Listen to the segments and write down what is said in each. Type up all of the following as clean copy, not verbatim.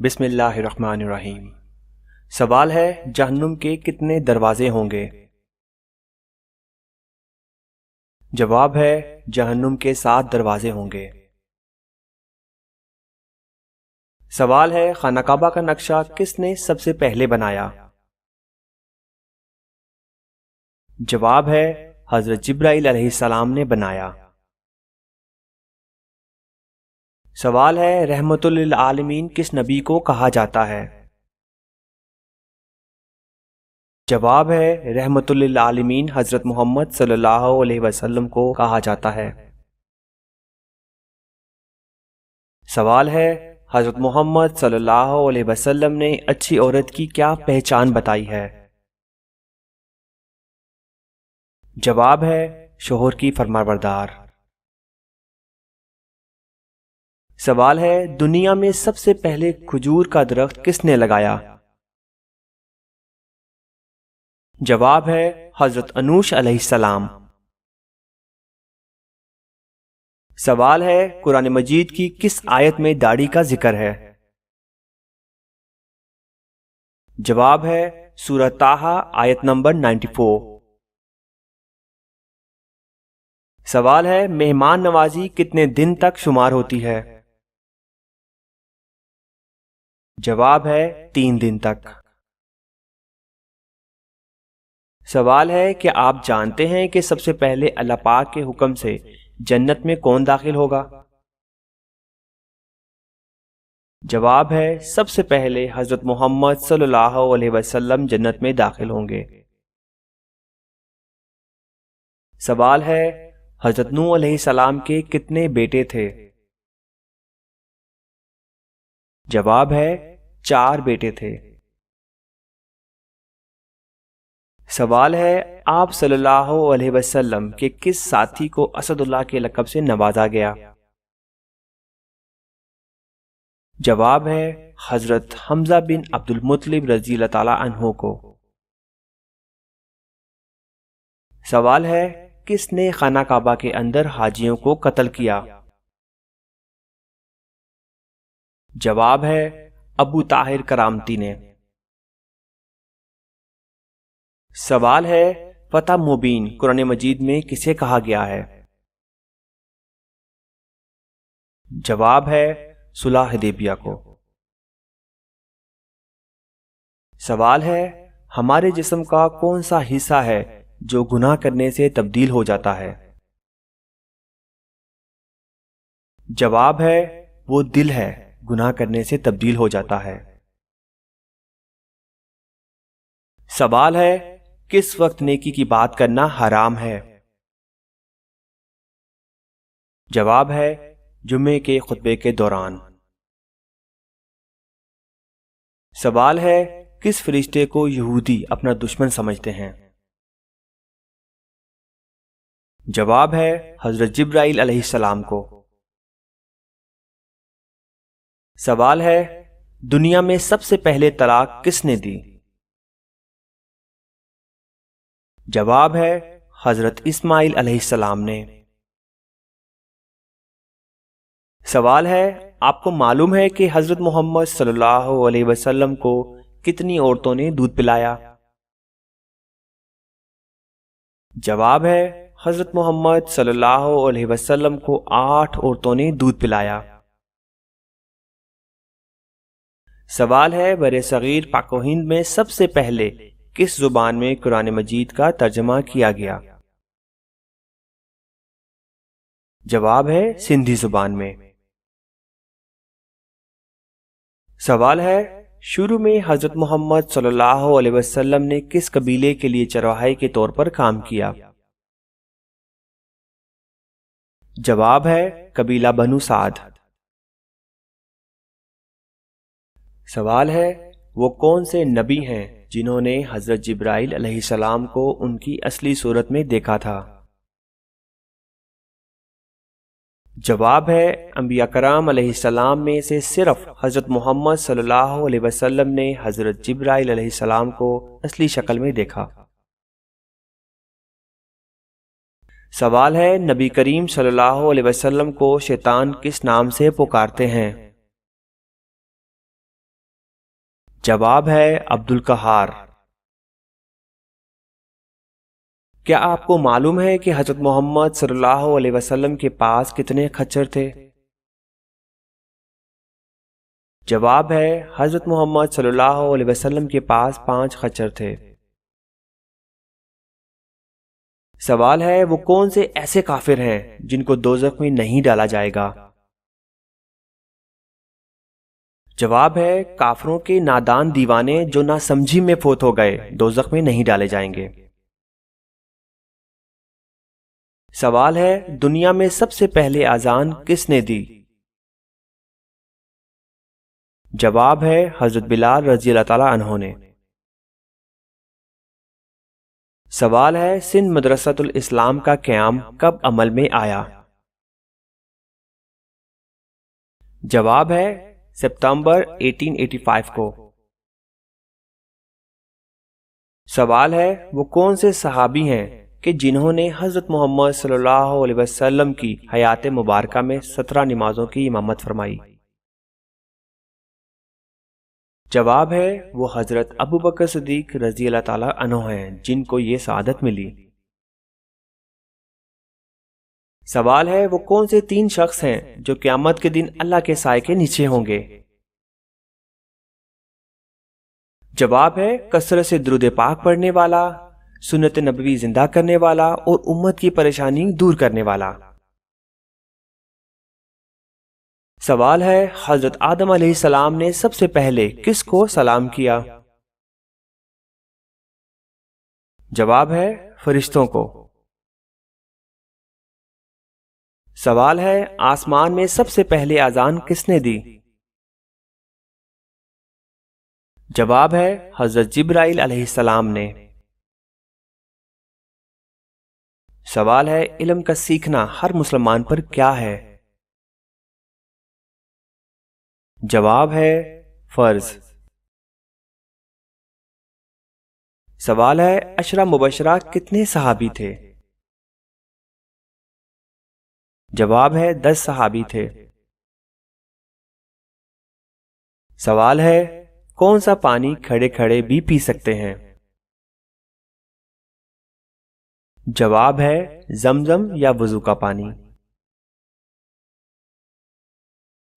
بسم اللہ الرحمن الرحیم۔ سوال ہے جہنم کے کتنے دروازے ہوں گے؟ جواب ہے جہنم کے 7 دروازے ہوں گے۔ سوال ہے خانہ کعبہ کا نقشہ کس نے سب سے پہلے بنایا؟ جواب ہے حضرت جبرائیل علیہ السلام نے بنایا۔ سوال ہے رحمت للعالمین کس نبی کو کہا جاتا ہے؟ جواب ہے رحمت للعالمین حضرت محمد صلی اللہ علیہ وسلم کو کہا جاتا ہے۔ سوال ہے حضرت محمد صلی اللہ علیہ وسلم نے اچھی عورت کی کیا پہچان بتائی ہے؟ جواب ہے شوہر کی فرمانبردار۔ سوال ہے دنیا میں سب سے پہلے کھجور کا درخت کس نے لگایا؟ جواب ہے حضرت انوش علیہ السلام۔ سوال ہے قرآن مجید کی کس آیت میں داڑھی کا ذکر ہے؟ جواب ہے سورہ طٰہٰ آیت نمبر 94۔ سوال ہے مہمان نوازی کتنے دن تک شمار ہوتی ہے؟ جواب ہے 3 دن تک۔ سوال ہے کہ آپ جانتے ہیں کہ سب سے پہلے اللہ پاک کے حکم سے جنت میں کون داخل ہوگا؟ جواب ہے سب سے پہلے حضرت محمد صلی اللہ علیہ وسلم جنت میں داخل ہوں گے۔ سوال ہے حضرت نوح علیہ السلام کے کتنے بیٹے تھے؟ جواب ہے 4 بیٹے تھے۔ سوال ہے آپ صلی اللہ علیہ وسلم کے کس ساتھی کو اسد اللہ کے لقب سے نوازا گیا؟ جواب ہے حضرت حمزہ بن عبد المطلب رضی اللہ تعالی عنہ کو۔ سوال ہے کس نے خانہ کعبہ کے اندر حاجیوں کو قتل کیا؟ جواب ہے ابو طاہر کرامتی نے۔ سوال ہے فتح مبین قرآن مجید میں کسے کہا گیا ہے؟ جواب ہے صلح حدیبیہ کو۔ سوال ہے ہمارے جسم کا کون سا حصہ ہے جو گناہ کرنے سے تبدیل ہو جاتا ہے؟ جواب ہے وہ دل ہے، گناہ کرنے سے تبدیل ہو جاتا ہے۔ سوال ہے کس وقت نیکی کی بات کرنا حرام ہے؟ جواب ہے جمعے کے خطبے کے دوران۔ سوال ہے کس فرشتے کو یہودی اپنا دشمن سمجھتے ہیں؟ جواب ہے حضرت جبرائیل علیہ السلام کو۔ سوال ہے دنیا میں سب سے پہلے طلاق کس نے دی؟ جواب ہے حضرت اسماعیل علیہ السلام نے۔ سوال ہے آپ کو معلوم ہے کہ حضرت محمد صلی اللہ علیہ وسلم کو کتنی عورتوں نے دودھ پلایا؟ جواب ہے حضرت محمد صلی اللہ علیہ وسلم کو 8 عورتوں نے دودھ پلایا۔ سوال ہے برصغیر پاک و ہند میں سب سے پہلے کس زبان میں قرآن مجید کا ترجمہ کیا گیا؟ جواب ہے سندھی زبان میں۔ سوال ہے شروع میں حضرت محمد صلی اللہ علیہ وسلم نے کس قبیلے کے لیے چرواہے کے طور پر کام کیا؟ جواب ہے قبیلہ بنو سعد۔ سوال ہے وہ کون سے نبی ہیں جنہوں نے حضرت جبرائیل علیہ السلام کو ان کی اصلی صورت میں دیکھا تھا؟ جواب ہے انبیاء کرام علیہ السلام میں سے صرف حضرت محمد صلی اللہ علیہ وسلم نے حضرت جبرائیل علیہ السلام کو اصلی شکل میں دیکھا۔ سوال ہے نبی کریم صلی اللہ علیہ وسلم کو شیطان کس نام سے پکارتے ہیں؟ جواب ہے عبد القہار۔ کیا آپ کو معلوم ہے کہ حضرت محمد صلی اللہ علیہ وسلم کے پاس کتنے خچر تھے؟ جواب ہے حضرت محمد صلی اللہ علیہ وسلم کے پاس 5 خچر تھے۔ سوال ہے وہ کون سے ایسے کافر ہیں جن کو دوزخ میں نہیں ڈالا جائے گا؟ جواب ہے کافروں کے نادان دیوانے جو نہ سمجھی میں فوت ہو گئے دوزخ میں نہیں ڈالے جائیں گے۔ سوال ہے دنیا میں سب سے پہلے اذان کس نے دی؟ جواب ہے حضرت بلال رضی اللہ تعالی عنہ نے۔ سوال ہے سندھ مدرسۃ الاسلام کا قیام کب عمل میں آیا؟ جواب ہے ستمبر 1885 کو۔ سوال ہے وہ کون سے صحابی ہیں کہ جنہوں نے حضرت محمد صلی اللہ علیہ وسلم کی حیات مبارکہ میں 17 نمازوں کی امامت فرمائی؟ جواب ہے وہ حضرت ابو بکر صدیق رضی اللہ تعالی عنہ ہیں جن کو یہ سعادت ملی۔ سوال ہے وہ کون سے 3 شخص ہیں جو قیامت کے دن اللہ کے سائے کے نیچے ہوں گے؟ جواب ہے کثرت سے درود پاک پڑھنے والا، سنت نبوی زندہ کرنے والا اور امت کی پریشانی دور کرنے والا۔ سوال ہے حضرت آدم علیہ السلام نے سب سے پہلے کس کو سلام کیا؟ جواب ہے فرشتوں کو۔ سوال ہے آسمان میں سب سے پہلے اذان کس نے دی؟ جواب ہے حضرت جبرائیل علیہ السلام نے۔ سوال ہے علم کا سیکھنا ہر مسلمان پر کیا ہے؟ جواب ہے فرض۔ سوال ہے عشرہ مبشرہ کتنے صحابی تھے؟ جواب ہے 10 صحابی تھے۔ سوال ہے کون سا پانی کھڑے کھڑے بھی پی سکتے ہیں؟ جواب ہے زمزم یا وضو کا پانی۔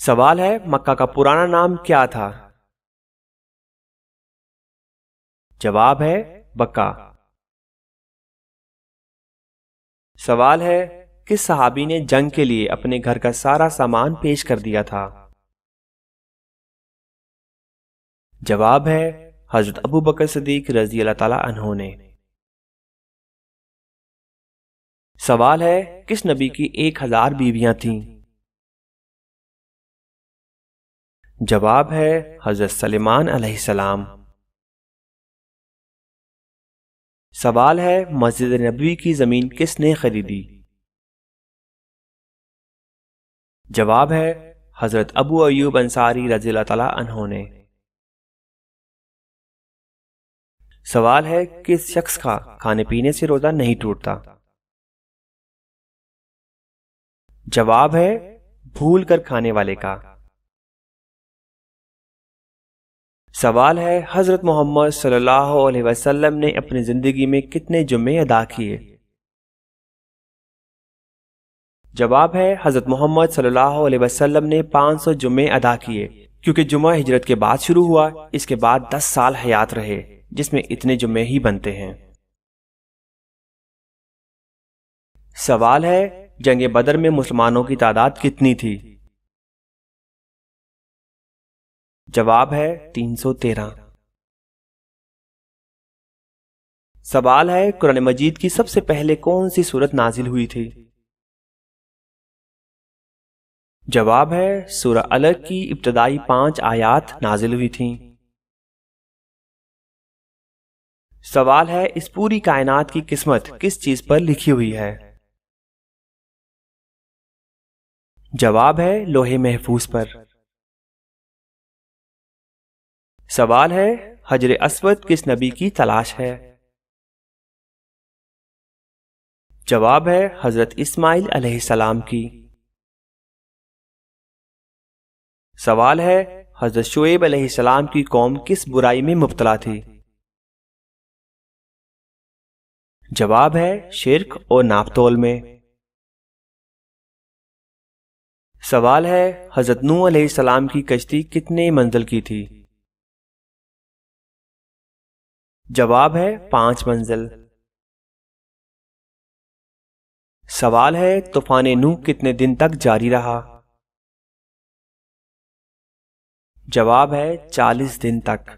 سوال ہے مکہ کا پرانا نام کیا تھا؟ جواب ہے بکہ۔ سوال ہے کس صحابی نے جنگ کے لیے اپنے گھر کا سارا سامان پیش کر دیا تھا؟ جواب ہے حضرت ابو بکر صدیق رضی اللہ تعالی عنہ نے۔ سوال ہے کس نبی کی 1000 بیویاں تھیں؟ جواب ہے حضرت سلیمان علیہ السلام۔ سوال ہے مسجد نبوی کی زمین کس نے خریدی؟ جواب ہے حضرت ابو ایوب انصاری رضی اللہ تعالی عنہ نے۔ سوال ہے کس شخص کا کھانے پینے سے روزہ نہیں ٹوٹتا؟ جواب ہے بھول کر کھانے والے کا۔ سوال ہے حضرت محمد صلی اللہ علیہ وسلم نے اپنی زندگی میں کتنے جمعے ادا کیے؟ جواب ہے حضرت محمد صلی اللہ علیہ وسلم نے 500 جمعے ادا کیے، کیونکہ جمعہ ہجرت کے بعد شروع ہوا، اس کے بعد 10 سال حیات رہے جس میں اتنے جمعے ہی بنتے ہیں۔ سوال ہے جنگ بدر میں مسلمانوں کی تعداد کتنی تھی؟ جواب ہے 313۔ سوال ہے قرآن مجید کی سب سے پہلے کون سی سورت نازل ہوئی تھی؟ جواب ہے سورہ علق کی ابتدائی 5 آیات نازل ہوئی تھیں۔ سوال ہے اس پوری کائنات کی قسمت کس چیز پر لکھی ہوئی ہے؟ جواب ہے لوح محفوظ پر۔ سوال ہے حجر اسود کس نبی کی تلاش ہے؟ جواب ہے حضرت اسماعیل علیہ السلام کی۔ سوال ہے حضرت شعیب علیہ السلام کی قوم کس برائی میں مبتلا تھی؟ جواب ہے شرک اور ناپ تول میں۔ سوال ہے حضرت نوح علیہ السلام کی کشتی کتنے منزل کی تھی؟ جواب ہے 5 منزل۔ سوال ہے طوفان نوح کتنے دن تک جاری رہا؟ جواب ہے 40 دن تک۔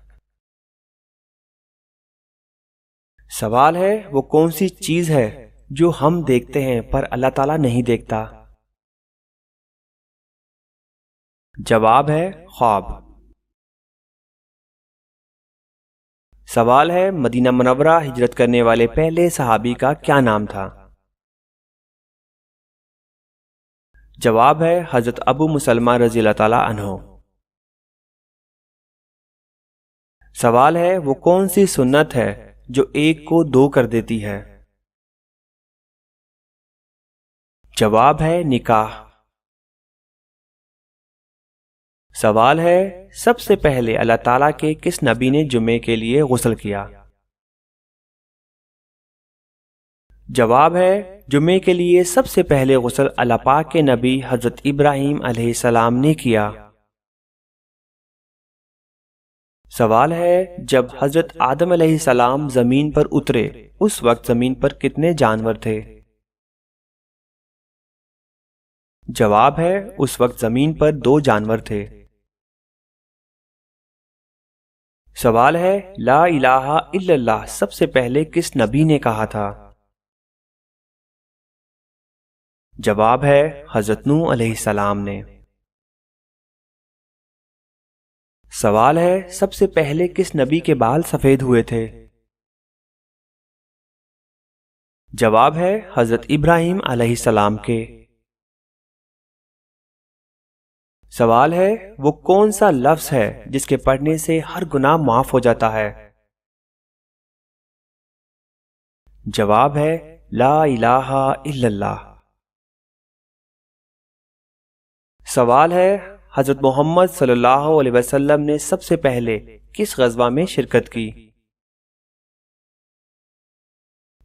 سوال ہے وہ کون سی چیز ہے جو ہم دیکھتے ہیں پر اللہ تعالیٰ نہیں دیکھتا؟ جواب ہے خواب۔ سوال ہے مدینہ منورہ ہجرت کرنے والے پہلے صحابی کا کیا نام تھا؟ جواب ہے حضرت ابو مسلمہ رضی اللہ تعالیٰ عنہ۔ سوال ہے وہ کون سی سنت ہے جو ایک کو 2 کر دیتی ہے؟ جواب ہے نکاح۔ سوال ہے سب سے پہلے اللہ تعالیٰ کے کس نبی نے جمعے کے لیے غسل کیا؟ جواب ہے جمعے کے لیے سب سے پہلے غسل اللہ پاک کے نبی حضرت ابراہیم علیہ السلام نے کیا۔ سوال ہے جب حضرت آدم علیہ السلام زمین پر اترے اس وقت زمین پر کتنے جانور تھے؟ جواب ہے اس وقت زمین پر 2 جانور تھے۔ سوال ہے لا الہ الا اللہ سب سے پہلے کس نبی نے کہا تھا؟ جواب ہے حضرت نوح علیہ السلام نے۔ سوال ہے سب سے پہلے کس نبی کے بال سفید ہوئے تھے؟ جواب ہے حضرت ابراہیم علیہ السلام کے۔ سوال ہے وہ کون سا لفظ ہے جس کے پڑھنے سے ہر گناہ معاف ہو جاتا ہے؟ جواب ہے لا الہ الا اللہ۔ سوال ہے حضرت محمد صلی اللہ علیہ وسلم نے سب سے پہلے کس غزوہ میں شرکت کی؟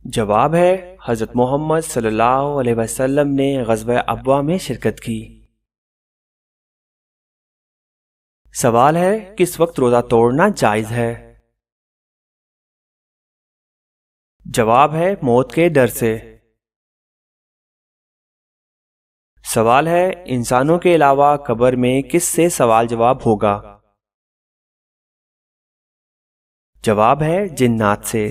جواب ہے حضرت محمد صلی اللہ علیہ وسلم نے غزوہ ابوا میں شرکت کی۔ سوال ہے کس وقت روزہ توڑنا جائز ہے؟ جواب ہے موت کے ڈر سے۔ سوال ہے انسانوں کے علاوہ قبر میں کس سے سوال جواب ہوگا؟ جواب ہے جنات سے۔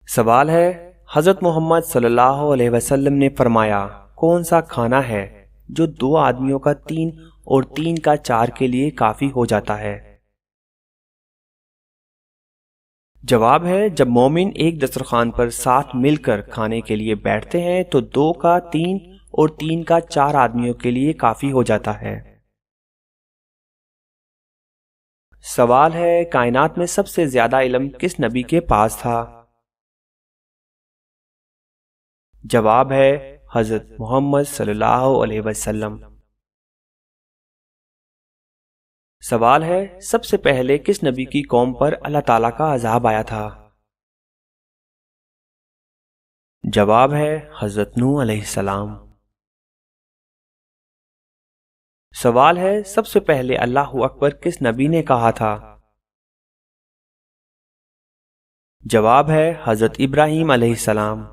سوال ہے حضرت محمد صلی اللہ علیہ وسلم نے فرمایا کون سا کھانا ہے جو 2 آدمیوں کا 3 اور 3 کا 4 کے لیے کافی ہو جاتا ہے؟ جواب ہے جب مومن ایک دسترخوان پر ساتھ مل کر کھانے کے لیے بیٹھتے ہیں تو 2 کا 3 اور 3 کا 4 آدمیوں کے لیے کافی ہو جاتا ہے۔ سوال ہے کائنات میں سب سے زیادہ علم کس نبی کے پاس تھا؟ جواب ہے حضرت محمد صلی اللہ علیہ وسلم۔ سوال ہے سب سے پہلے کس نبی کی قوم پر اللہ تعالیٰ کا عذاب آیا تھا؟ جواب ہے حضرت نوح علیہ السلام۔ سوال ہے سب سے پہلے اللہ اکبر کس نبی نے کہا تھا؟ جواب ہے حضرت ابراہیم علیہ السلام۔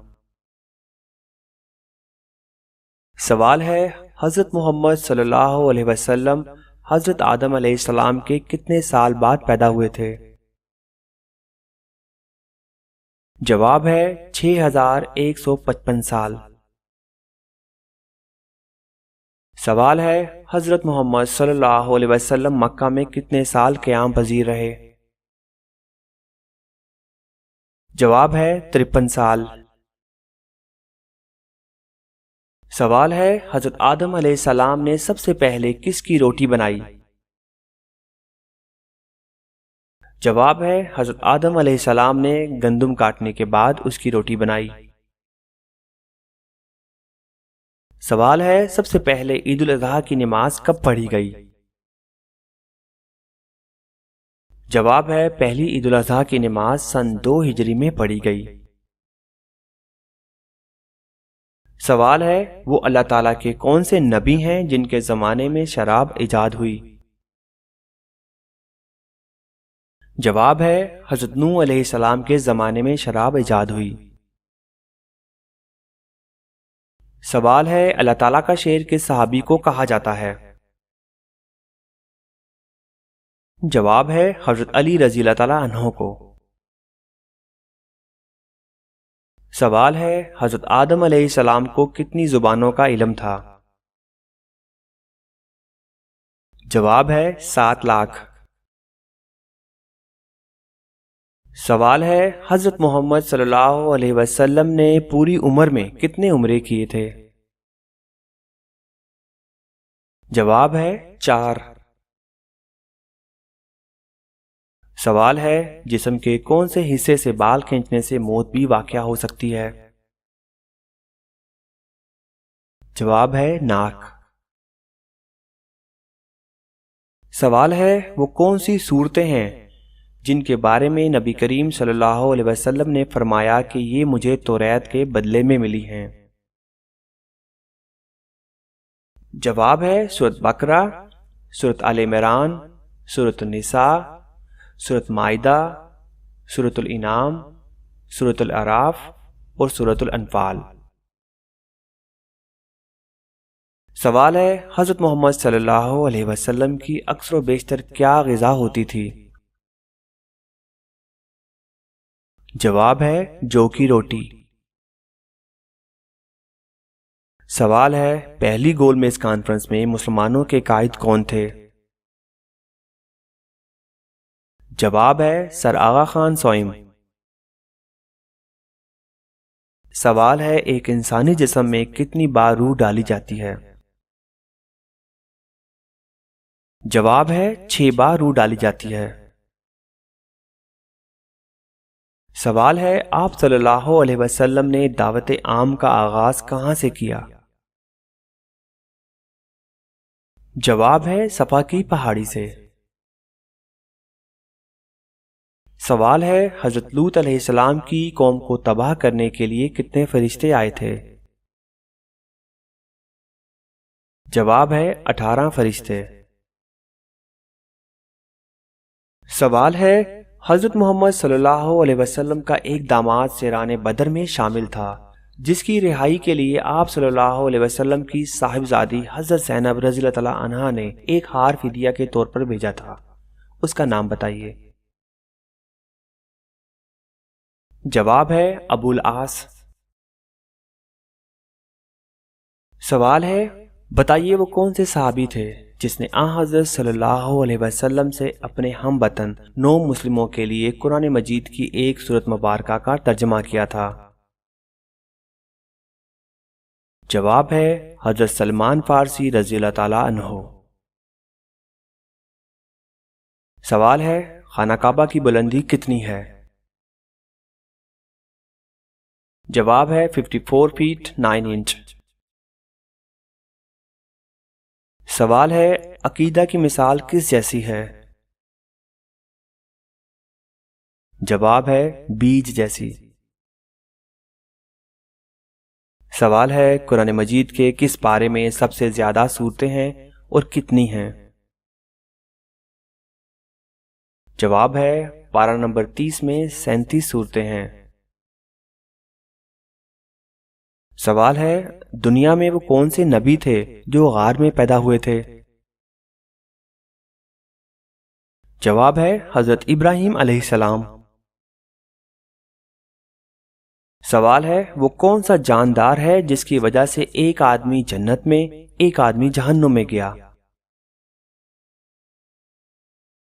سوال ہے حضرت محمد صلی اللہ علیہ وسلم حضرت آدم علیہ السلام کے کتنے سال بعد پیدا ہوئے تھے؟ جواب ہے 6155 سال۔ سوال ہے حضرت محمد صلی اللہ علیہ وسلم مکہ میں کتنے سال قیام پذیر رہے؟ جواب ہے 53 سال۔ سوال ہے حضرت آدم علیہ السلام نے سب سے پہلے کس کی روٹی بنائی؟ جواب ہے حضرت آدم علیہ السلام نے گندم کاٹنے کے بعد اس کی روٹی بنائی۔ سوال ہے سب سے پہلے عید الاضحیٰ کی نماز کب پڑھی گئی؟ جواب ہے پہلی عید الاضحیٰ کی نماز سن 2 ہجری میں پڑھی گئی۔ سوال ہے وہ اللہ تعالیٰ کے کون سے نبی ہیں جن کے زمانے میں شراب ایجاد ہوئی؟ جواب ہے حضرت نوح علیہ السلام کے زمانے میں شراب ایجاد ہوئی۔ سوال ہے اللہ تعالیٰ کا شیر کس صحابی کو کہا جاتا ہے؟ جواب ہے حضرت علی رضی اللہ تعالیٰ عنہ کو۔ سوال ہے حضرت آدم علیہ السلام کو کتنی زبانوں کا علم تھا؟ جواب ہے 7 لاکھ۔ سوال ہے حضرت محمد صلی اللہ علیہ وسلم نے پوری عمر میں کتنے عمرے کیے تھے؟ جواب ہے 4۔ سوال ہے جسم کے کون سے حصے سے بال کھینچنے سے موت بھی واقع ہو سکتی ہے؟ جواب ہے ناک۔ سوال ہے وہ کون سی صورتیں ہیں جن کے بارے میں نبی کریم صلی اللہ علیہ وسلم نے فرمایا کہ یہ مجھے توریت کے بدلے میں ملی ہیں؟ جواب ہے سورۃ بقرہ، سورۃ آل عمران، سورۃ النساء، سورۃ مائدہ، سورۃ الانعام، سورۃ الاعراف اور سورۃ الانفال۔ سوال ہے حضرت محمد صلی اللہ علیہ وسلم کی اکثر و بیشتر کیا غذا ہوتی تھی؟ جواب ہے جو کی روٹی۔ سوال ہے پہلی گول میز کانفرنس میں مسلمانوں کے قائد کون تھے؟ جواب ہے سر آغا خان سوئم۔ سوال ہے ایک انسانی جسم میں کتنی بار روح ڈالی جاتی ہے؟ جواب ہے 6 بار روح ڈالی جاتی ہے۔ سوال ہے آپ صلی اللہ علیہ وسلم نے دعوت عام کا آغاز کہاں سے کیا؟ جواب ہے صفا کی پہاڑی سے۔ سوال ہے حضرت لوط علیہ السلام کی قوم کو تباہ کرنے کے لیے کتنے فرشتے آئے تھے؟ جواب ہے 18 فرشتے۔ سوال ہے حضرت محمد صلی اللہ علیہ وسلم کا ایک داماد سیران بدر میں شامل تھا جس کی رہائی کے لیے آپ صلی اللہ علیہ وسلم کی صاحبزادی حضرت زینب رضی اللہ تعالی عنہا نے ایک ہار فدیہ کے طور پر بھیجا تھا، اس کا نام بتائیے۔ جواب ہے ابو العاص۔ سوال ہے بتائیے وہ کون سے صحابی تھے جس نے حضرت صلی اللہ علیہ وسلم سے اپنے ہم وطن 9 مسلموں کے لیے قرآن مجید کی ایک سورت مبارکہ کا ترجمہ کیا تھا؟ جواب ہے حضرت سلمان فارسی رضی اللہ تعالیٰ عنہ۔ سوال ہے خانہ کعبہ کی بلندی کتنی ہے؟ جواب ہے 54 فیٹ 9 انچ۔ سوال ہے عقیدہ کی مثال کس جیسی ہے؟ جواب ہے بیج جیسی۔ سوال ہے قرآن مجید کے کس پارے میں سب سے زیادہ سورتیں ہیں اور کتنی ہیں؟ جواب ہے پارہ نمبر 30 میں 37 سورتیں ہیں۔ سوال ہے دنیا میں وہ کون سے نبی تھے جو غار میں پیدا ہوئے تھے؟ جواب ہے حضرت ابراہیم علیہ السلام۔ سوال ہے وہ کون سا جاندار ہے جس کی وجہ سے ایک آدمی جنت میں ایک آدمی جہنم میں گیا؟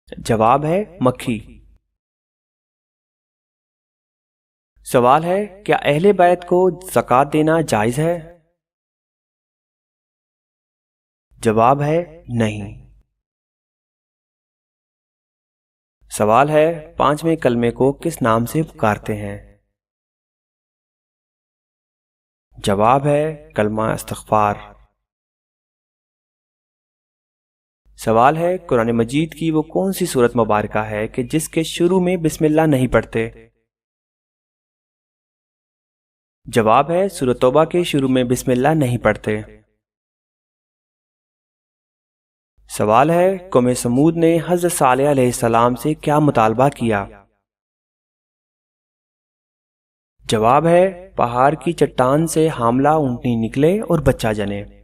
جواب ہے مکھی۔ سوال ہے کیا اہل بیت کو زکوٰۃ دینا جائز ہے؟ جواب ہے نہیں۔ سوال ہے 5ویں کلمے کو کس نام سے پکارتے ہیں؟ جواب ہے کلمہ استغفار۔ سوال ہے قرآن مجید کی وہ کون سی سورت مبارکہ ہے کہ جس کے شروع میں بسم اللہ نہیں پڑھتے؟ جواب ہے سورۃ توبہ کے شروع میں بسم اللہ نہیں پڑھتے۔ سوال ہے قوم سمود نے حضرت صالح علیہ السلام سے کیا مطالبہ کیا؟ جواب ہے پہاڑ کی چٹان سے حاملہ اونٹنی نکلے اور بچہ جنے۔